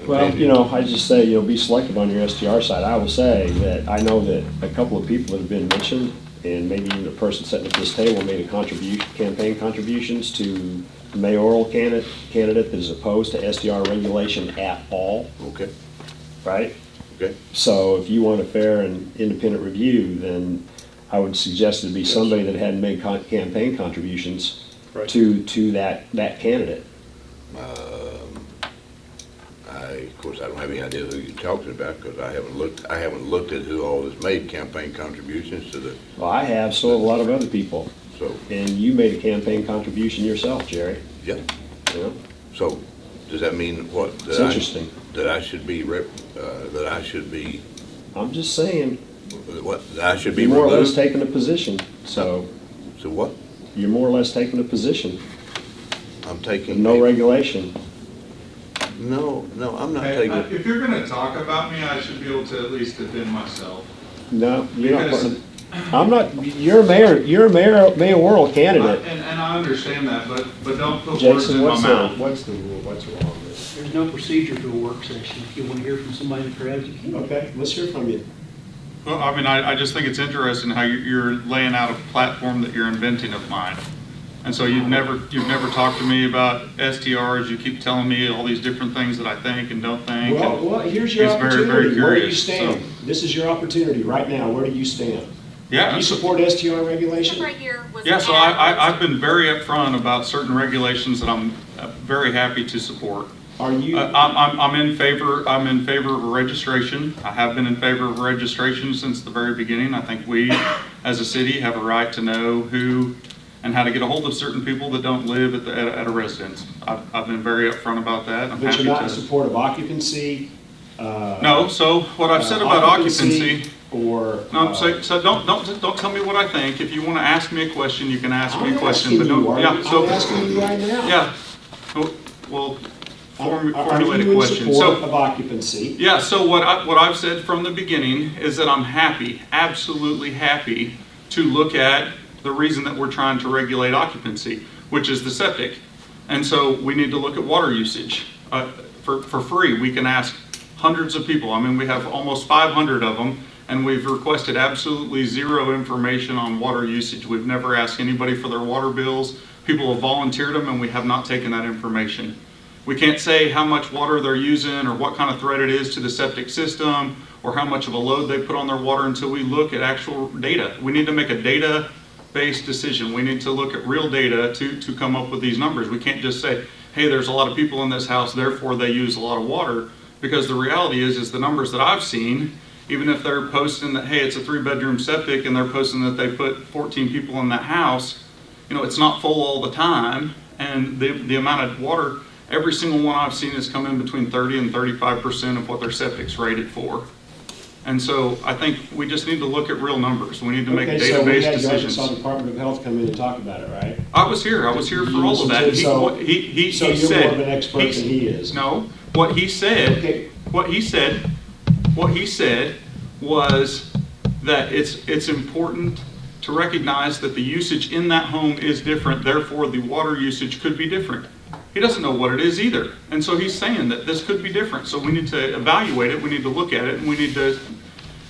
Well, you know, I just say, you know, be selective on your STR side. I will say that I know that a couple of people that have been mentioned, and maybe even a person sitting at this table made a campaign contributions to mayoral candidate that is opposed to STR regulation at all, Okay, right? okay. So if you want a fair and independent review, then I would suggest it be somebody that hadn't made campaign contributions Right. to that candidate. Of course, I don't have any idea who you're talking about because I haven't looked at who all has made campaign contributions to the, Well, I have, so have a lot of other people. so, And you made a campaign contribution yourself, Jerry. yeah. You know? So, does that mean what? It's interesting. That I should be, I'm just saying, what, that I should be you're more or less removed? taking a position. So So what? you're more or less taking a position. I'm taking. No regulation. No, I'm not Hey, taking. if you're gonna talk about me, I should be able to at least defend myself. No, you're not. Because- I'm not, you're a mayoral candidate. And I understand that, but don't put words Jason, in my what's mouth. what's the rule? What's wrong with this? There's no procedure to a work session. If you want to hear from somebody in the crowd, you can. Okay, let's hear from you. Well, I mean, I just think it's interesting how you're laying out a platform that you're inventing of mine. And so you've never talked to me about STRs. You keep telling me all these different things that I think and don't think. and Well, here's your it's very, opportunity. very Where do you curious, stand? so- This is your opportunity right now. Where do you stand? Yeah. Do you support STR regulation? Right here was Yeah, an so ad. I've been very upfront about certain regulations that I'm very happy to support. Are you? I'm in favor of registration. I have been in favor of registration since the very beginning. I think we, as a city, have a right to know who and how to get a hold of certain people that don't live at a residence. I've been very upfront about that. I'm But happy you're not in to. support of occupancy? No, so what I've said about occupancy. Or? No, so don't tell me what I think. If you want to ask me a question, you can ask me a I'm question, asking but you, don't, yeah, so. I'm asking you right now. Yeah, well, Are formulate you a in question. support So, of occupancy? yeah, so what I've said from the beginning is that I'm happy, absolutely happy, to look at the reason that we're trying to regulate occupancy, which is the septic. And so we need to look at water usage. For free, we can ask hundreds of people. I mean, we have almost 500 of them, and we've requested absolutely zero information on water usage. We've never asked anybody for their water bills. People have volunteered them, and we have not taken that information. We can't say how much water they're using or what kind of threat it is to the septic system or how much of a load they put on their water until we look at actual data. We need to make a data-based decision. We need to look at real data to come up with these numbers. We can't just say, hey, there's a lot of people in this house, therefore they use a lot of water. Because the reality is the numbers that I've seen, even if they're posting that, hey, it's a 3-bedroom septic and they're posting that they put 14 people in that house, you know, it's not full all the time. And the amount of water, every single one I've seen has come in between 30 and 35% of what their septic's rated for. And so I think we just need to look at real numbers. We need to make Okay, so we data-based had the decisions. Arkansas Department of Health come in and talk about it, right? I was here for all of that. So He you're said, more of an expert than he is. No, what he said, Okay. what he said was that it's important to recognize that the usage in that home is different, therefore the water usage could be different. He doesn't know what it is either. And so he's saying that this could be different. So we need to evaluate it, we need to look at it, and we need to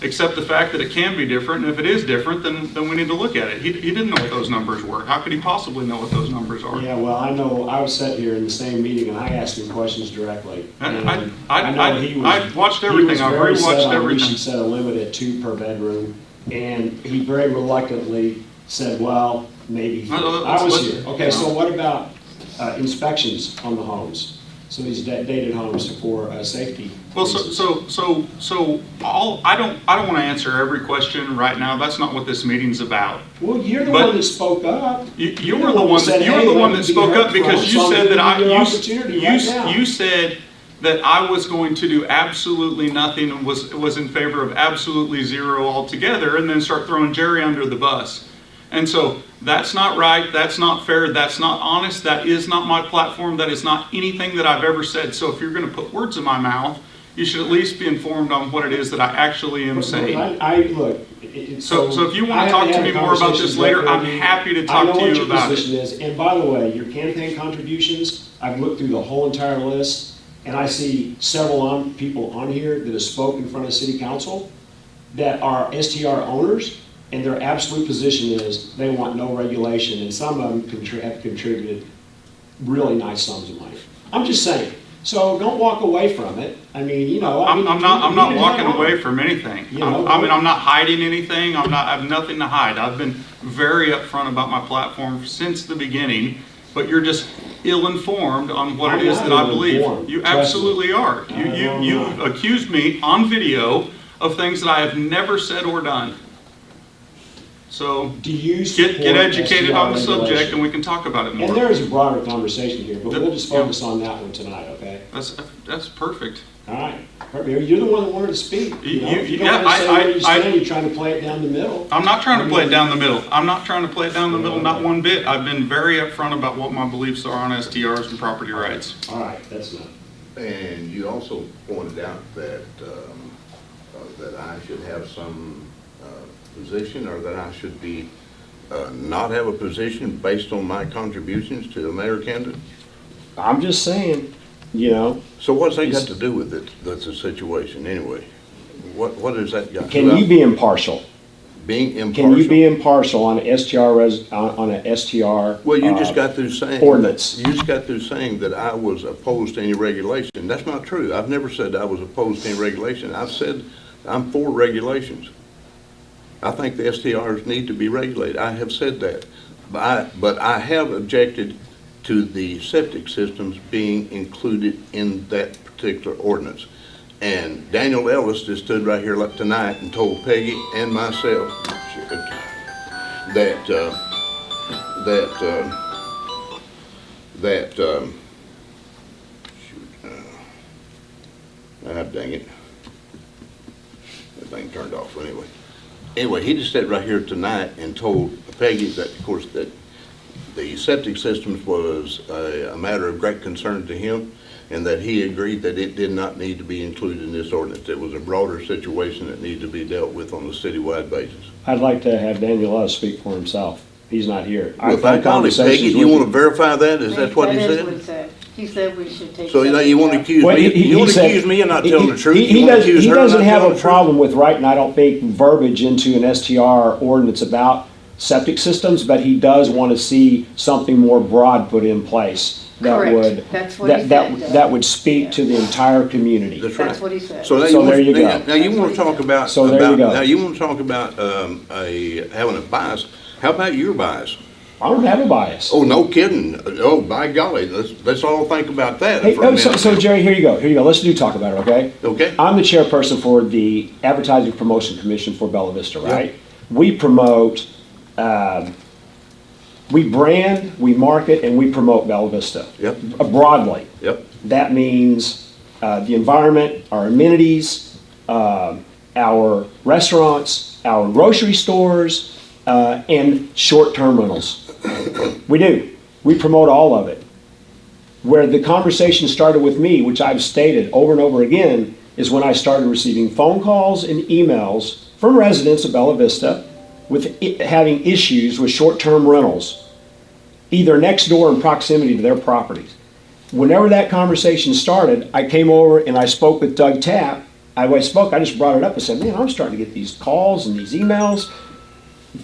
accept the fact that it can be different. And if it is different, then we need to look at it. He didn't know what those numbers were. How could he possibly know what those numbers are? Yeah, well, I know, I was sat here in the same meeting and I asked him questions directly. And I watched everything. I've rewatched We everything. should set a limit at 2 per bedroom, and he very reluctantly said, well, maybe. I was here. Okay, so what about inspections on the homes? So these dated homes for safety. Well, reasons. I don't want to answer every question right now. That's not what this meeting's about. Well, you're the but- one that spoke up. You were the one that spoke up because you said that you said that I was going to do absolutely nothing and was in favor of absolutely zero altogether, and then start throwing Jerry under the bus. And so that's not right, that's not fair, that's not honest, that is not my platform, that is not anything that I've ever said. So if you're going to put words in my mouth, you should at least be informed on what it is that I actually am saying. So if you want to talk to me more about this later, I'm happy to talk to you about it. I know what your position is, and by the way, your campaign contributions, I've looked through the whole entire list, and I see several people on here that have spoken in front of city council that are STR owners, and their absolute position is they want no regulation, and some of them have contributed really nice sums of money. I'm just saying. So don't walk away from it. I mean, you know. I'm not walking away from anything. You know, I'm not hiding anything. I have nothing to hide. I've been very upfront about my platform since the beginning, but you're just ill-informed on what it is that I believe. You absolutely are. You accused me on video of things that I have never said or done. So Do you get educated STR on the subject, regulation? and we can talk about it more. And there is a broader conversation here, but we'll just focus on that one tonight, okay? That's perfect. All right. You're the one that wanted to speak. You know? If you don't Yeah, want to say where you I- stand, you're trying to play it down the middle. I'm not trying to play it down the middle. I'm not trying to play it down the middle, not one bit. I've been very upfront about what my beliefs are on STRs and property rights. All right, that's enough. And you also pointed out that, that I should have some position, or that I should be, not have a position based on my contributions to the mayor candidate. I'm just saying, you know, So what's that got to do with it? That's a situation anyway. What is that got? can you be impartial? Being impartial? Can you be impartial on a on a STR? Well, you just got through saying. Ordinance. You just got through saying that I was opposed to any regulation. That's not true. I've never said I was opposed to any regulation. I've said I'm for regulations. I think the STRs need to be regulated. I have said that. But I have objected to the septic systems being included in that particular ordinance. And Daniel Ellis just stood right here tonight and told Peggy and myself that dang it, that thing turned off anyway. Anyway, he just sat right here tonight and told Peggy that, of course, that the septic systems was a matter of great concern to him, and that he agreed that it did not need to be included in this ordinance. It was a broader situation that needed to be dealt with on a citywide basis. I'd like to have Daniel Ellis speak for himself. He's not here. Well, if I call him Peggy, do you want to verify that? Is that what he That is said? what he said. He said we should take. So you want to accuse Well, me? he You want to said- accuse me of not telling the truth? He You wanna doesn't, accuse he her of doesn't not have telling a the truth? problem with writing, I don't think, verbiage into an STR ordinance about septic systems, but he does want to see something more broad put in place that Correct. would, That's what he that said. that would speak to the entire community. That's right. That's what he said. So now So you there want, you go. now you want to talk about, So there you go. now you want to talk about having a bias. How about your bias? I don't have a bias. Oh, no kidding. Oh, by golly, let's all think about that Hey, for a minute. so Jerry, here you go. Here you go. Let's talk about it, okay? Okay. I'm the chairperson for the Advertising Promotion Commission for Bella Vista, right? We promote, we brand, we market, and we promote Bella Vista. Yep. Broadly. Yep. That means the environment, our amenities, our restaurants, our grocery stores, and short-term rentals. We do. We promote all of it. Where the conversation started with me, which I've stated over and over again, is when I started receiving phone calls and emails from residents of Bella Vista with having issues with short-term rentals, either next door in proximity to their properties. Whenever that conversation started, I came over and I spoke with Doug Tapp. I just brought it up and said, man, I'm starting to get these calls and these emails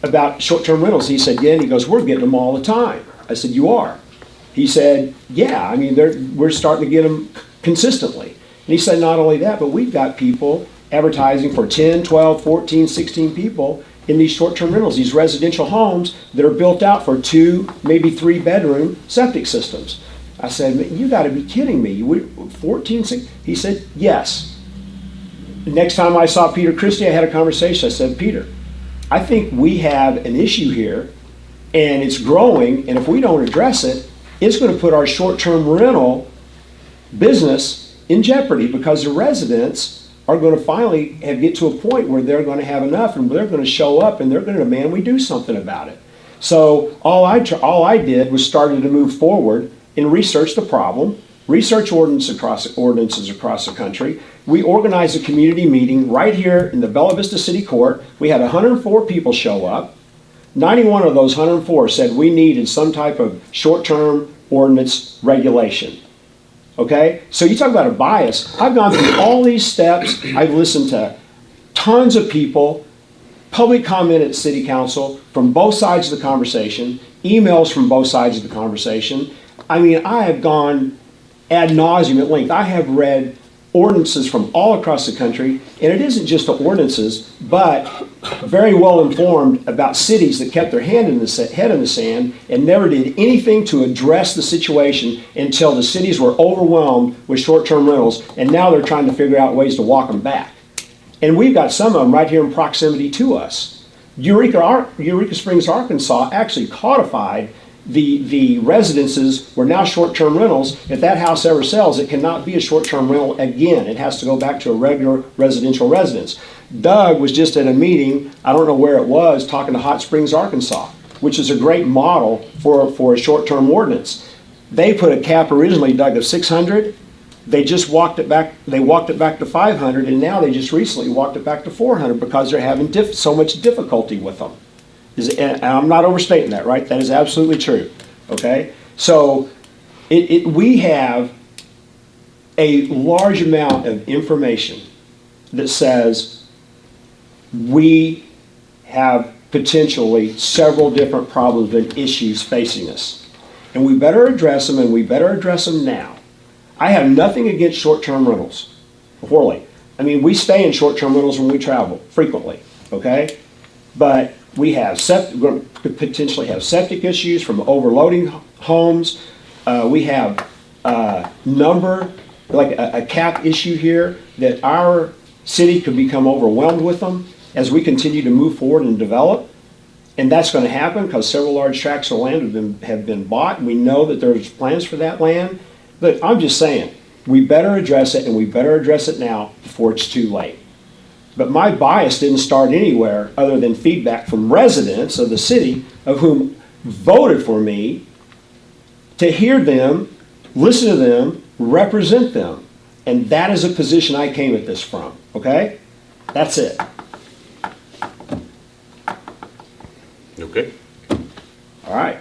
about short-term rentals. He said, yeah, and he goes, we're getting them all the time. I said, you are? He said, yeah, I mean, we're starting to get them consistently. And he said, not only that, but we've got people advertising for 10, 12, 14, 16 people in these short-term rentals, these residential homes that are built out for 2, maybe 3-bedroom septic systems. I said, you got to be kidding me. 14, 16? He said, yes. The next time I saw Peter Christie, I had a conversation. I said, Peter, I think we have an issue here, and it's growing, and if we don't address it, it's going to put our short-term rental business in jeopardy, because the residents are going to finally get to a point where they're going to have enough, and they're going to show up, and they're going to demand we do something about it. So all I did was started to move forward and research the problem, research ordinances across the country. We organized a community meeting right here in the Bella Vista City Court. We had 104 people show up. 91 of those 104 said we needed some type of short-term ordinance regulation. okay? So you talk about a bias. I've gone through all these steps. I've listened to tons of people, public comment at city council from both sides of the conversation, emails from both sides of the conversation. I mean, I have gone ad nauseum at length. I have read ordinances from all across the country, and it isn't just the ordinances, but very well informed about cities that kept their head in the sand and never did anything to address the situation until the cities were overwhelmed with short-term rentals, and now they're trying to figure out ways to walk them back. And we've got some of them right here in proximity to us. Eureka Springs, Arkansas actually codified the residences were now short-term rentals. If that house ever sells, it cannot be a short-term rental again. It has to go back to a regular residential residence. Doug was just at a meeting, I don't know where it was, talking to Hot Springs, Arkansas, which is a great model for a short-term ordinance. They put a cap originally, Doug, of 600. They just walked it back. They walked it back to 500, and now they just recently walked it back to 400 because they're having so much difficulty with them. And I'm not overstating that, right? That is absolutely true. Okay, so we have a large amount of information that says we have potentially several different problems and issues facing us, and we better address them, and we better address them now. I have nothing against short-term rentals, poorly. I mean, we stay in short-term rentals when we travel frequently, okay? But we have we're going to potentially have septic issues from overloading homes. We have like a cap issue here that our city could become overwhelmed with them as we continue to move forward and develop. And that's going to happen because several large tracts of land have been bought. And we know that there's plans for that land. But I'm just saying, we better address it, and we better address it now before it's too late. But my bias didn't start anywhere other than feedback from residents of the city of whom voted for me to hear them, listen to them, represent them. And that is a position I came at this from, okay? That's it. Okay. All right.